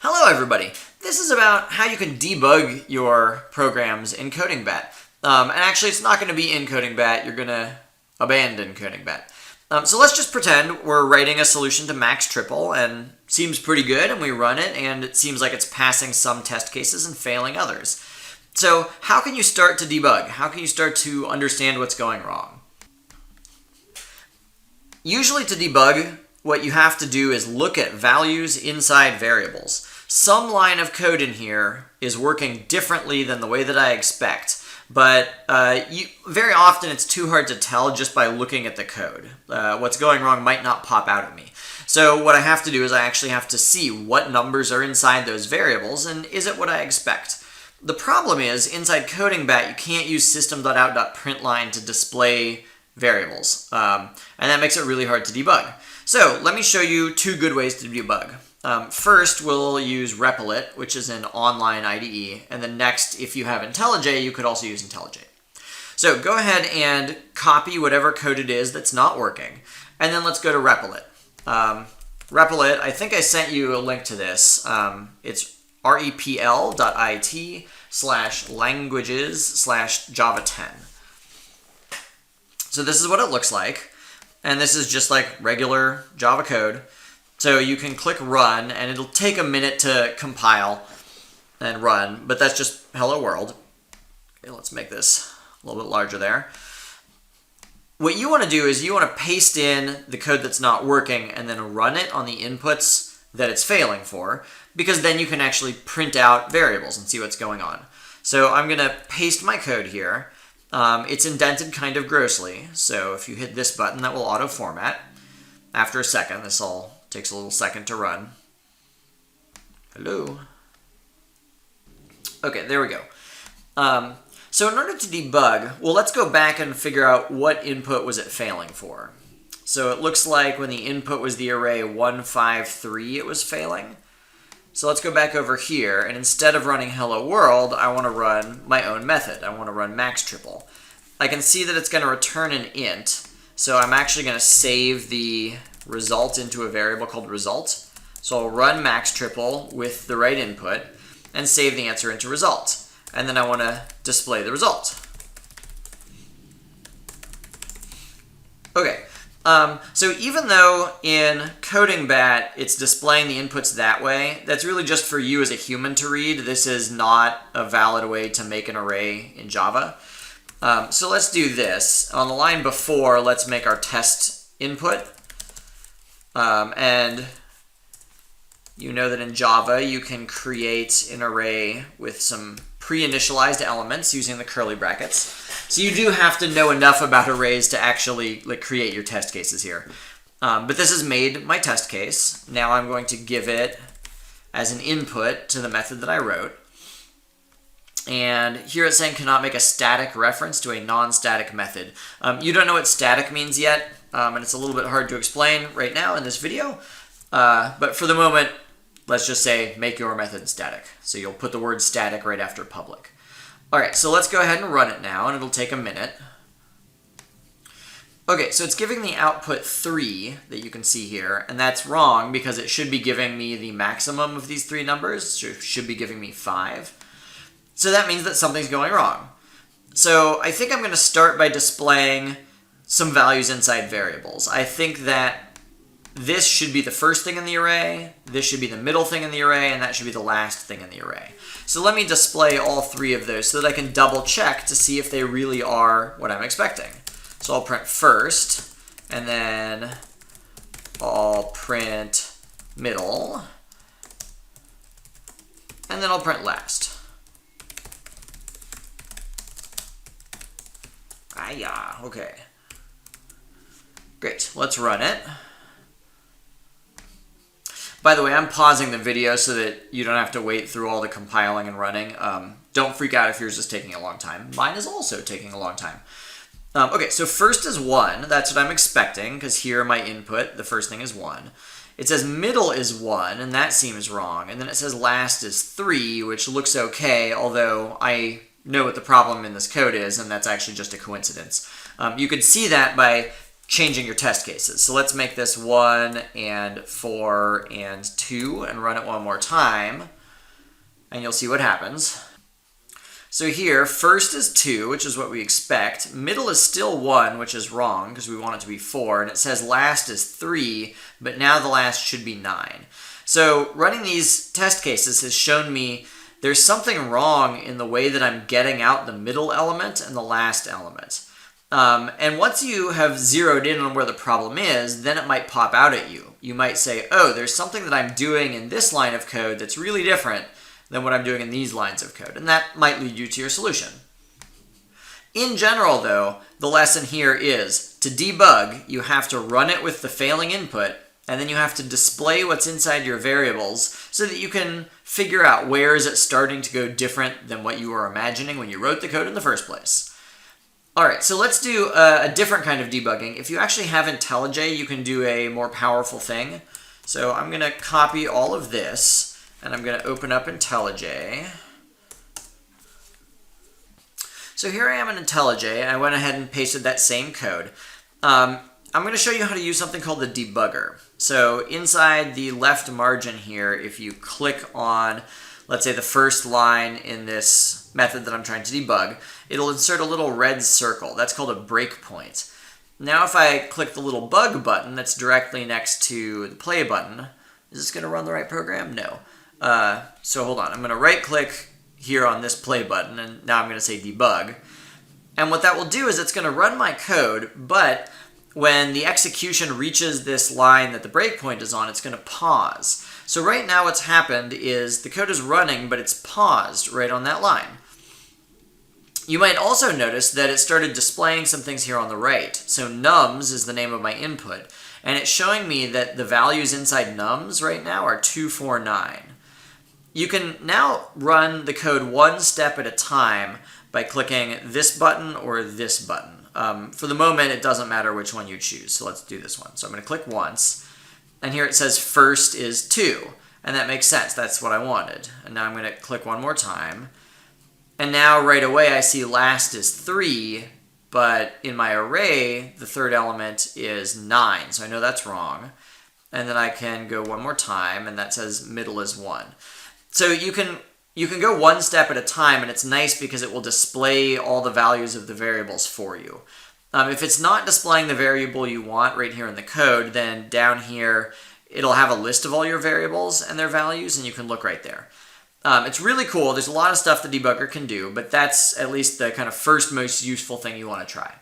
Hello everybody! This is about how you can debug your programs in CodingBat. And actually it's not going to be in CodingBat, you're going to abandon CodingBat. So let's just pretend we're writing a solution to max triple and seems pretty good, and we run it and it seems like it's passing some test cases and failing others. So how can you start to debug? How can you start to understand what's going wrong? Usually to debug, what you have to do is look at values inside variables. Some line of code in here is working differently than the way that I expect, but very often it's too hard to tell just by looking at the code. What's going wrong might not pop out at me. So what I have to do is I actually have to see what numbers are inside those variables and is it what I expect. The problem is, inside CodingBat, you can't use system.out.println to display variables, and that makes it really hard to debug. So let me show you two good ways to debug. First, we'll use Replit, which is an online IDE, and then next, if you have Intellij, you could also use Intellij. So go ahead and copy whatever code it is that's not working, and then let's go to Replit. Replit, I think I sent you a link to this. It's repl.it/languages/java10. So this is what it looks like, and this is just like regular Java code. So you can click run, and it'll take a minute to compile and run, but that's just hello world. Okay, let's make this a little bit larger there. What you want to do is you want to paste in the code that's not working and then run it on the inputs that it's failing for, because then you can actually print out variables and see what's going on. So I'm going to paste my code here. It's indented kind of grossly, so if you hit this button, that will auto-format. After a second, this all takes a little second to run. Hello. Okay, there we go. So in order to debug, well, let's go back and figure out what input was it failing for. So it looks like when the input was the array 153, it was failing. So let's go back over here, and instead of running hello world, I want to run my own method. I want to run max triple. I can see that it's going to return an int, so I'm actually going to save the result into a variable called result. So I'll run max triple with the right input and save the answer into result. And then I want to display the result. Okay. So even though in CodingBat it's displaying the inputs that way, that's really just for you as a human to read. This is not a valid way to make an array in Java. So let's do this. On the line before, let's make our test input. And you know that in Java you can create an array with some pre-initialized elements using the curly brackets. So you do have to know enough about arrays to actually create your test cases here. But this has made my test case. Now I'm going to give it as an input to the method that I wrote. And here it's saying cannot make a static reference to a non-static method. You don't know what static means yet, and it's a little bit hard to explain right now in this video. But for the moment, let's just say make your method static. So you'll put the word static right after public. All right, so let's go ahead and run it now, and it'll take a minute. Okay, so it's giving the output 3 that you can see here, and that's wrong because it should be giving me the maximum of these three numbers. So it should be giving me 5. So that means that something's going wrong. So I think I'm going to start by displaying some values inside variables. I think that this should be the first thing in the array, this should be the middle thing in the array, and that should be the last thing in the array. So let me display all three of those so that I can double check to see if they really are what I'm expecting. So I'll print first, and then I'll print middle, and then I'll print last. Ah, yeah, okay. Great, let's run it. By the way, I'm pausing the video so that you don't have to wait through all the compiling and running. Don't freak out if yours is taking a long time. Mine is also taking a long time. Okay, so first is 1. That's what I'm expecting, because here my input, the first thing is 1. It says middle is 1, and that seems wrong. And then it says last is 3, which looks okay, although I know what the problem in this code is, and that's actually just a coincidence. You could see that by changing your test cases. So let's make this 1 and 4 and 2 and run it one more time, and you'll see what happens. So here, first is 2, which is what we expect. Middle is still 1, which is wrong because we want it to be 4. And it says last is 3, but now the last should be 9. So running these test cases has shown me there's something wrong in the way that I'm getting out the middle element and the last element. And once you have zeroed in on where the problem is, then it might pop out at you. You might say, oh, there's something that I'm doing in this line of code that's really different than what I'm doing in these lines of code, and that might lead you to your solution. In general, though, the lesson here is to debug, you have to run it with the failing input, and then you have to display what's inside your variables so that you can figure out where is it starting to go different than what you were imagining when you wrote the code in the first place. All right, so let's do a different kind of debugging. If you actually have Intellij, you can do a more powerful thing. So I'm going to copy all of this, and I'm going to open up Intellij. So here I am in Intellij. I went ahead and pasted that same code. I'm going to show you how to use something called the debugger. So inside the left margin here, if you click on, let's say, the first line in this method that I'm trying to debug, it'll insert a little red circle. That's called a breakpoint. Now if I click the little bug button that's directly next to the play button, is this going to run the right program? No. So hold on, I'm going to right click here on this play button, and now I'm going to say debug. And what that will do is it's going to run my code, but when the execution reaches this line that the breakpoint is on, it's going to pause. So right now what's happened is the code is running, but it's paused right on that line. You might also notice that it started displaying some things here on the right. So nums is the name of my input, and it's showing me that the values inside nums right now are 2, 4, 9. You can now run the code one step at a time by clicking this button or this button. For the moment, it doesn't matter which one you choose, so let's do this one. So I'm going to click once, and here it says first is 2, and that makes sense. That's what I wanted. And now I'm going to click one more time, and now right away I see last is 3, but in my array, the third element is 9, so I know that's wrong. And then I can go one more time, and that says middle is 1. So you can go one step at a time, and it's nice because it will display all the values of the variables for you. If it's not displaying the variable you want right here in the code, then down here it'll have a list of all your variables and their values, and you can look right there. It's really cool. There's a lot of stuff the debugger can do, but that's at least the kind of first most useful thing you want to try.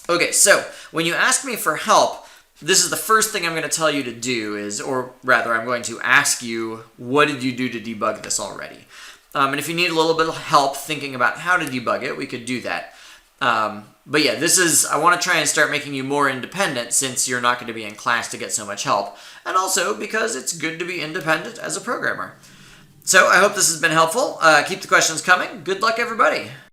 Okay, so when you ask me for help, this is the first thing I'm going to tell you to do is, or rather I'm going to ask you, what did you do to debug this already? And if you need a little bit of help thinking about how to debug it, we could do that. But yeah, I want to try and start making you more independent since you're not going to be in class to get so much help, and also because it's good to be independent as a programmer. So I hope this has been helpful. Keep the questions coming. Good luck, everybody.